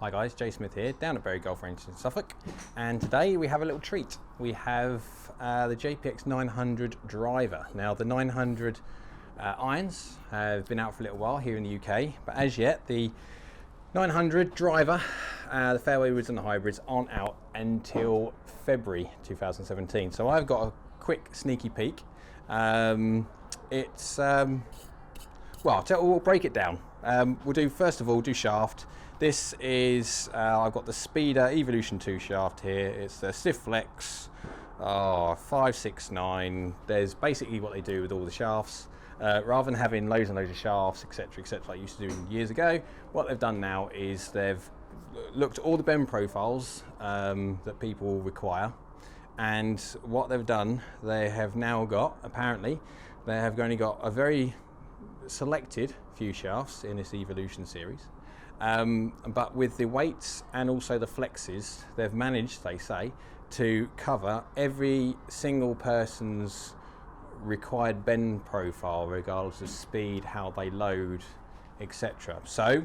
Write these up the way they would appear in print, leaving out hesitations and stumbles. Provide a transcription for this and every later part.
Hi guys, Jay Smith here, down at Bury Golf Range in Suffolk, and today we have a little treat. We have the JPX900 Driver. Now the 900 irons have been out for a little while here in the UK, but as yet the 900 Driver, the fairway woods and the hybrids aren't out until February 2017. So I've got a quick sneaky peek. Well, we'll break it down. We'll do, first of all, shaft. This is, I've got the Speeder Evolution 2 shaft here. It's the Stiff Flex 569. There's basically what they do with all the shafts. Rather than having loads and loads of shafts, etc., like I used to do years ago, what they've done now is they've looked at all the bend profiles that people require, and what they've done, they have now got, apparently, they have only got a very selected few shafts in this Evolution series, but with the weights and also the flexes, they've managed, they say, to cover every single person's required bend profile, regardless of speed, how they load, etc. So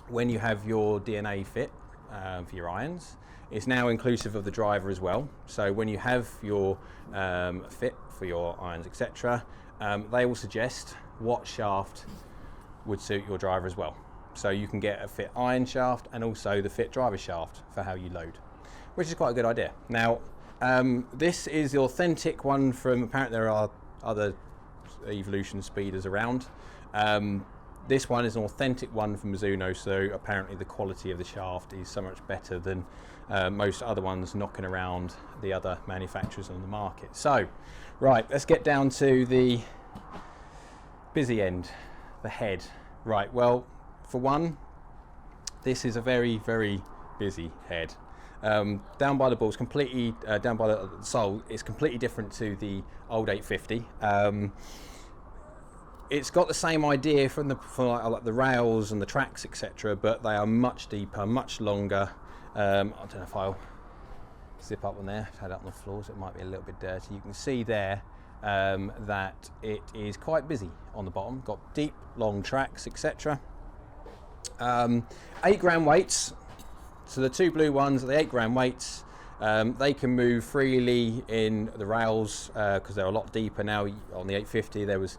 when you have your DNA fit for your irons, it's now inclusive of the driver as well. So when you have your fit for your irons, etc., they will suggest what shaft would suit your driver as well. So you can get a fit iron shaft and also the fit driver shaft for how you load, which is quite a good idea. Now, this is the authentic one from, apparently there are other Evolution speeders around. This one is an authentic one from Mizuno, so apparently the quality of the shaft is so much better than most other ones knocking around the other manufacturers on the market. So, right, let's get down to the busy end, the head. Right, well, for one, this is a very, very busy head. Down by the balls, completely down by the sole, it's completely different to the old 850. It's got the same idea from like the rails and the tracks, etc., but they are much deeper, much longer. I don't know if I'll zip up on there, had it up on the floor, so it might be a little bit dirty. You can see there that it is quite busy on the bottom. Got deep, long tracks, etc. 8 gram weights. So the two blue ones are the 8 gram weights. They can move freely in the rails because they're a lot deeper now. On the 850 there was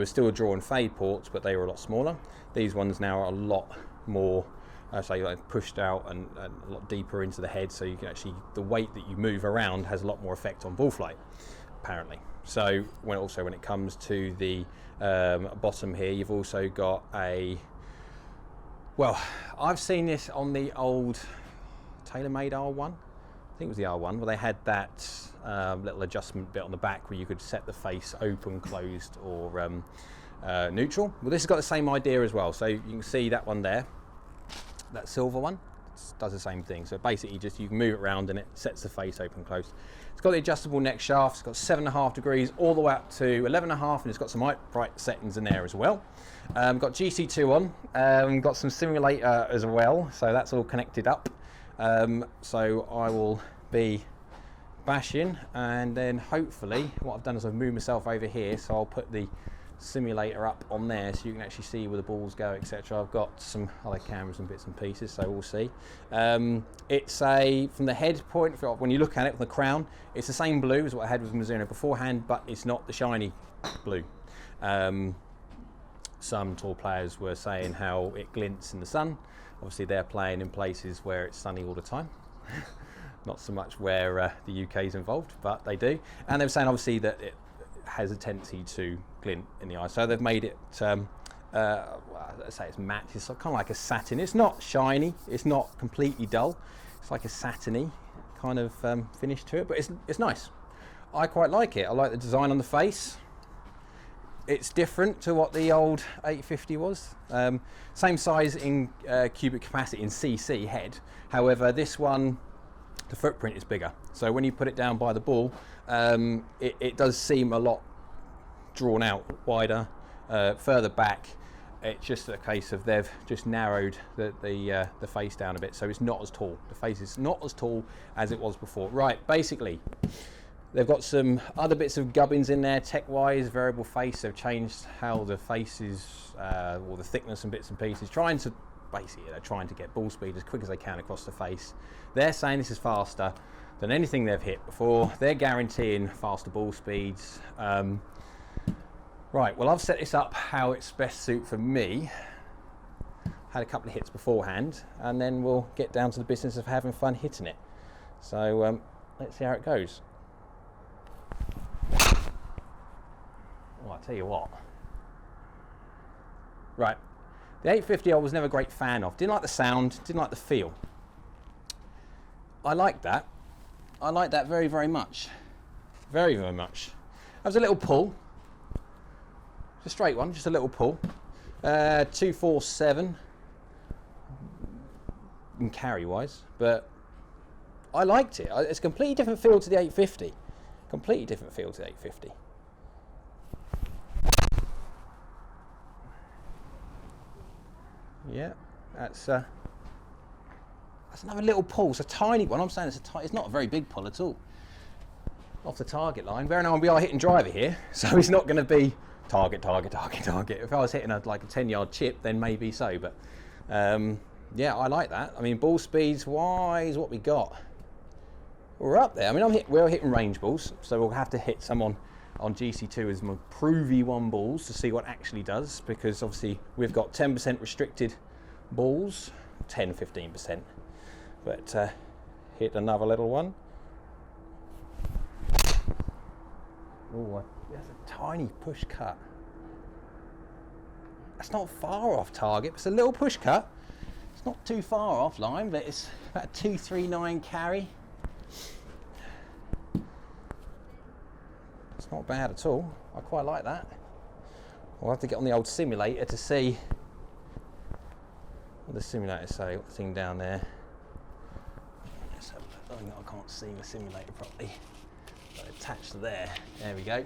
still a draw and fade ports, but they were a lot smaller. These ones now are a lot more like pushed out and a lot deeper into the head, so you can actually, the weight that you move around has a lot more effect on ball flight, apparently. So when it comes to the bottom here, you've also got a, well, I've seen this on the old TaylorMade R1. I think it was the R1, where they had that little adjustment bit on the back where you could set the face open, closed, or neutral. Well, this has got the same idea as well. So you can see that one there, that silver one, does the same thing. So basically just you can move it around and it sets the face open, closed. It's got the adjustable neck shaft. It's got 7.5 degrees all the way up to 11.5, and it's got some upright settings in there as well. Got GC2 on, got some simulator as well, so that's all connected up. So I will be bashing, and then hopefully what I've done is I've moved myself over here, so I'll put the simulator up on there so you can actually see where the balls go, etc. I've got some other cameras and bits and pieces, so we'll see. It's from the head point, when you look at it from the crown, it's the same blue as what I had with Mizuno beforehand, but it's not the shiny blue. Some tour players were saying how it glints in the sun. Obviously they're playing in places where it's sunny all the time. Not so much where the UK is involved, but they do. And they were saying obviously that it has a tendency to glint in the eye. So they've made it, well, let's say it's matte. It's kind of like a satin. It's not shiny. It's not completely dull. It's like a satiny kind of finish to it, but it's nice. I quite like it. I like the design on the face. It's different to what the old 850 was. Same size in cubic capacity in cc head. However, this one, the footprint is bigger. So when you put it down by the ball, it does seem a lot drawn out, wider, further back. It's just a case of they've just narrowed the face down a bit, so it's not as tall. The face is not as tall as it was before. Right, basically, they've got some other bits of gubbins in there, tech-wise, variable face. They've changed how the face is, or the thickness and bits and pieces, trying to basically trying to get ball speed as quick as they can across the face. They're saying this is faster than anything they've hit before. They're guaranteeing faster ball speeds. Right, well, I've set this up how it's best suited for me. Had a couple of hits beforehand, and then we'll get down to the business of having fun hitting it. So let's see how it goes. Well, I'll tell you what. Right, the 850 I was never a great fan of. Didn't like the sound, didn't like the feel. I like that. I like that very, very much. Very, very much. That was a little pull. It's a straight one, just a little pull. 247 in carry wise, but I liked it. It's a completely different feel to the 850. Completely different feel to the 850. Yeah, that's another little pull. It's a tiny one. I'm saying it's not a very big pull at all. Off the target line. Bear in mind we are hitting driver here, so it's not going to be target, target, target, target. If I was hitting like a 10-yard chip, then maybe so. But yeah, I like that. I mean, ball speeds wise, what we got? We're up there. I mean, we're hitting range balls, so we'll have to hit some on GC2 as my Provy 1 balls to see what actually does, because obviously we've got 10% restricted balls, 10-15%. But hit another little one. Oh, that's a tiny push cut. That's not far off target. It's a little push cut. It's not too far off line, but it's about a 239 carry. It's not bad at all. I quite like that. I'll have to get on the old simulator to see what the simulator say. What thing down there? Let's have a look. I can't see the simulator properly. Attached to there. There we go.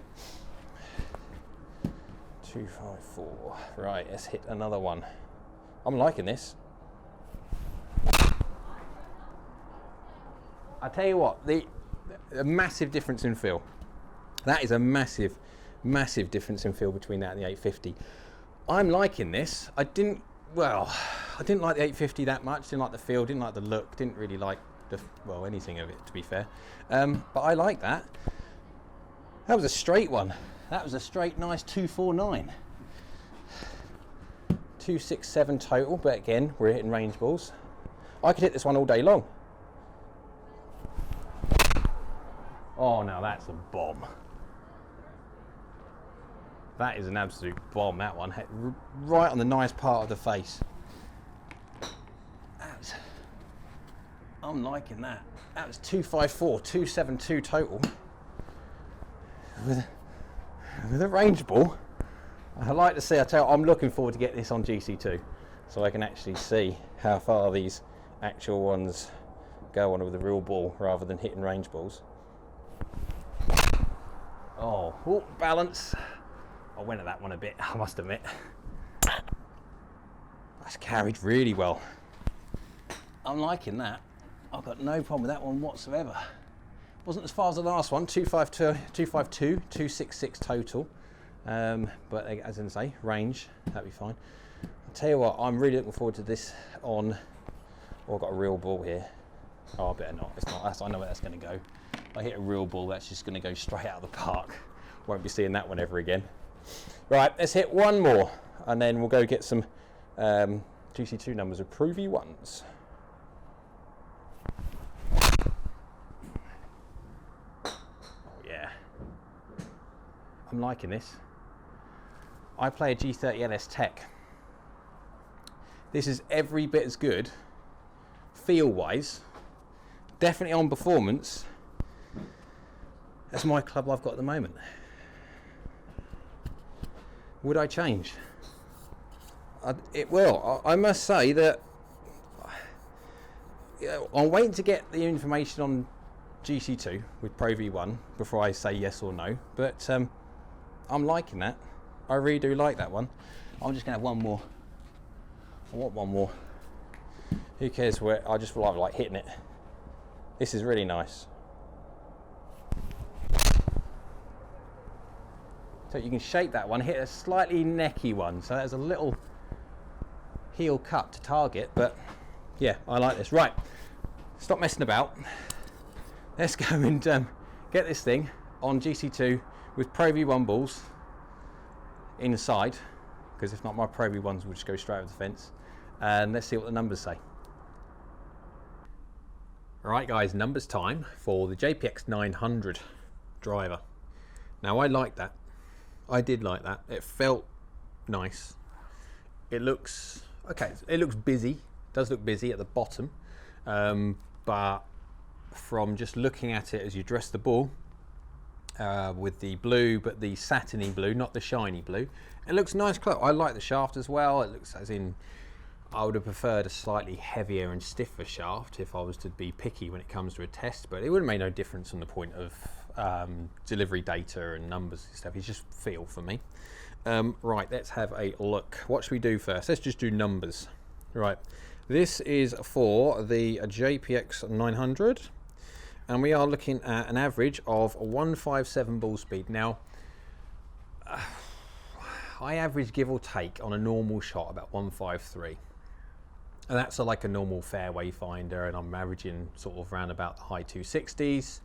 254. Right, let's hit another one. I'm liking this. I tell you what, a massive difference in feel. That is a massive, massive difference in feel between that and the 850. I'm liking this. I didn't like the 850 that much. Didn't like the feel. Didn't like the look. Didn't really like anything of it, to be fair. But I like that. That was a straight one. That was a straight, nice 249. 267 total, but again, we're hitting range balls. I could hit this one all day long. Oh, now that's a bomb. That is an absolute bomb, that one. Hit right on the nice part of the face. I'm liking that. That was 254, 272 total. With a range ball. I like to see, I'm looking forward to get this on GC2 so I can actually see how far these actual ones go on with a real ball rather than hitting range balls. Oh, balance. I went at that one a bit, I must admit. That's carried really well. I'm liking that. I've got no problem with that one whatsoever. Wasn't as far as the last one, 252, 266 total. But as I say, range, that'd be fine. I'll tell you what, I'm really looking forward to this on, I've got a real ball here. Oh, I better not, it's not, I know where that's gonna go. If I hit a real ball, that's just gonna go straight out of the park. Won't be seeing that one ever again. Right, let's hit one more, and then we'll go get some GC2 numbers of Provy 1s. I'm liking this. I play a G30 LS Tech. This is every bit as good, feel-wise, definitely on performance, as my club I've got at the moment. Would I change? It will. I must say that I'm waiting to get the information on GC2 with Pro V1 before I say yes or no, but I'm liking that. I really do like that one. I'm just gonna have one more. I want one more. Who cares where? I just like hitting it. This is really nice. So you can shape that one, hit a slightly necky one. So there's a little heel cut to target, but yeah, I like this. Right, stop messing about. Let's go and get this thing on GC2 with Pro V1 balls inside, because if not, my Pro V1s will just go straight over the fence. And let's see what the numbers say. Alright guys, numbers time for the JPX900 driver. Now I like that. I did like that. It felt nice. It looks, okay, it looks busy. It does look busy at the bottom. But from just looking at it as you dress the ball, with the blue, but the satiny blue, not the shiny blue, it looks nice. I like the shaft as well. It looks as in, I would have preferred a slightly heavier and stiffer shaft if I was to be picky when it comes to a test, but it wouldn't make no difference on the point of delivery data and numbers and stuff. It's just feel for me. Right, let's have a look. What should we do first? Let's just do numbers. Right, this is for the JPX900, and we are looking at an average of 157 ball speed. Now, I average, give or take, on a normal shot about 153. And that's like a normal fairway finder, and I'm averaging sort of around about the high 260s.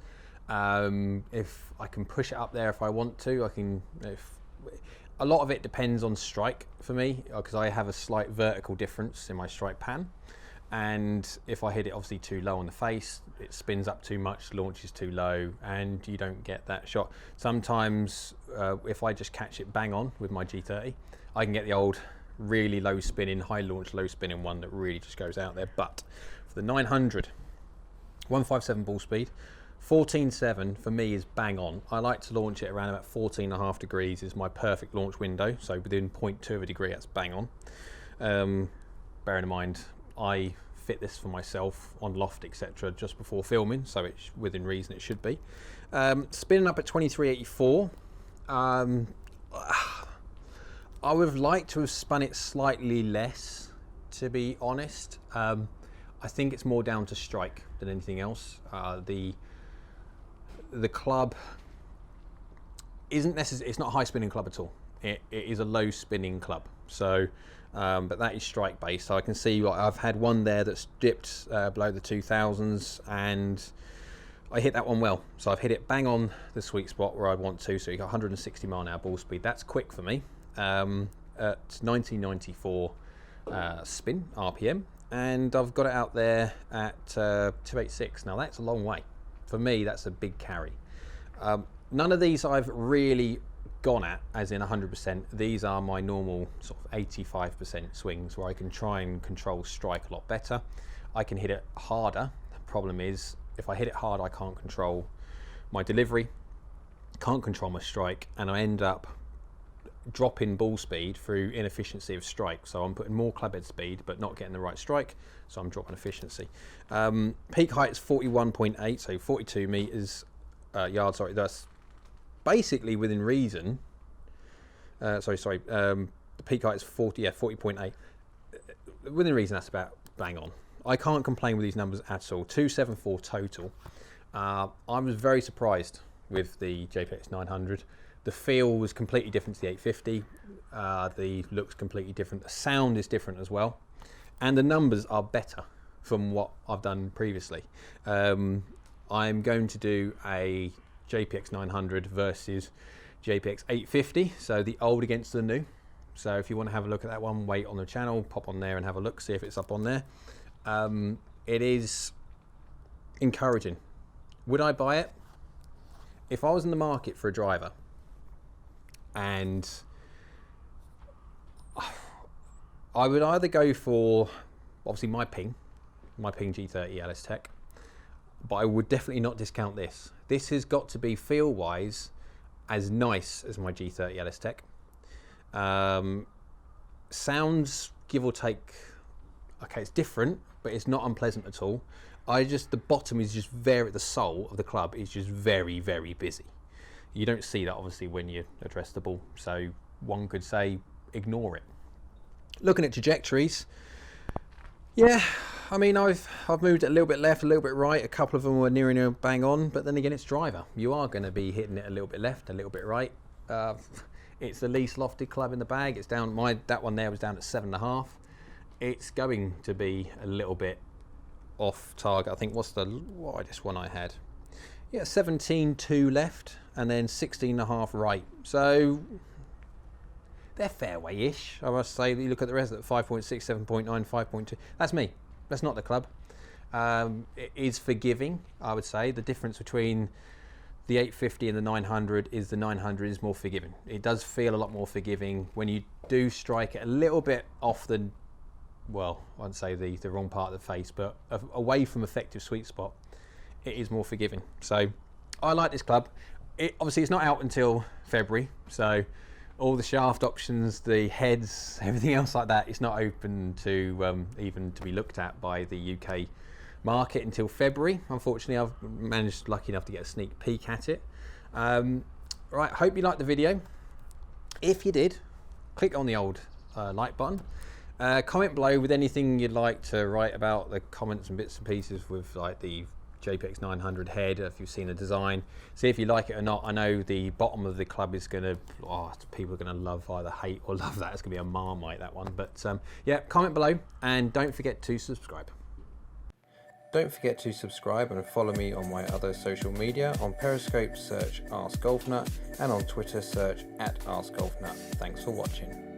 If I can push it up there if I want to, I can. A lot of it depends on strike for me, because I have a slight vertical difference in my strike pan. And if I hit it obviously too low on the face, it spins up too much, launches too low, and you don't get that shot. Sometimes if I just catch it bang on with my G30, I can get the old really low spinning, high launch, low spinning one that really just goes out there. But for the 900, 157 ball speed, 14.7 for me is bang on. I like to launch it around about 14.5 degrees is my perfect launch window. So within 0.2 of a degree, that's bang on. Bearing in mind, I fit this for myself on loft, etc., just before filming, so it's within reason. It should be spinning up at 2384. I would have liked to have spun it slightly less, to be honest. I think it's more down to strike than anything else. The club isn't necessarily, it's not a high spinning club at all. It is a low spinning club. So, but that is strike based. So I can see I've had one there that's dipped below the 2000s, and I hit that one well. So I've hit it bang on the sweet spot where I want to. So you got 160 mile an hour ball speed. That's quick for me. At 1994 spin RPM, and I've got it out there at 286. Now that's a long way. For me, that's a big carry. None of these I've really gone at as in 100%. These are my normal sort of 85% swings where I can try and control strike a lot better. I can hit it harder. The problem is if I hit it hard, I can't control my delivery, can't control my strike, and I end up dropping ball speed through inefficiency of strike. So I'm putting more club head speed but not getting the right strike, so I'm dropping efficiency. Peak height is 41.8, so 42 meters yards. Sorry, that's basically within reason. The peak height is 40.8. Within reason, that's about bang on. I can't complain with these numbers at all. 274 total. I was very surprised with the JPX 900. The feel was completely different to the 850. The look's completely different. The sound is different as well. And the numbers are better from what I've done previously. I'm going to do a JPX 900 versus JPX 850. So the old against the new. So if you want to have a look at that one, wait on the channel, pop on there and have a look, see if it's up on there. It is encouraging. Would I buy it? If I was in the market for a driver, and I would either go for obviously my ping G30 LS Tech, but I would definitely not discount this. This has got to be feel wise as nice as my G30 LS Tech. Sounds give or take, okay, it's different, but it's not unpleasant at all. The bottom is just the sole of the club is just very, very busy. You don't see that obviously when you address the ball, so one could say ignore it. Looking at trajectories, yeah, I mean I've moved it a little bit left, a little bit right. A couple of them were near and bang on, but then again it's driver. You are going to be hitting it a little bit left, a little bit right. It's the least lofted club in the bag. It's down. That one there was down at 7.5. it's going to be a little bit off target. I think what's the widest one I had? Yeah, 17.2 left and then 16.5 right. So they're fairway-ish, I must say. You look at the rest of it, 5.6, 7.9, 5.2. That's me. That's not the club. It is forgiving, I would say. The difference between the 850 and the 900 is the 900 is more forgiving. It does feel a lot more forgiving when you do strike it a little bit off the, well, I'd say the wrong part of the face, but away from effective sweet spot, it is more forgiving. So I like this club. Obviously it's not out until February, so all the shaft options, the heads, everything else like that, it's not open to even to be looked at by the UK market until February. Unfortunately, I've lucky enough to get a sneak peek at it. Right, hope you liked the video. If you did, click on the old like button. Comment below with anything you'd like to write about the comments and bits and pieces with like the JPX900 head, if you've seen the design. See if you like it or not. I know the bottom of the club is going to, people are going to love, either hate or love that. It's going to be a Marmite, that one. But yeah, comment below and don't forget to subscribe. Don't forget to subscribe and follow me on my other social media. On Periscope, search AskGolfNut, and on Twitter, search @AskGolfNut. Thanks for watching.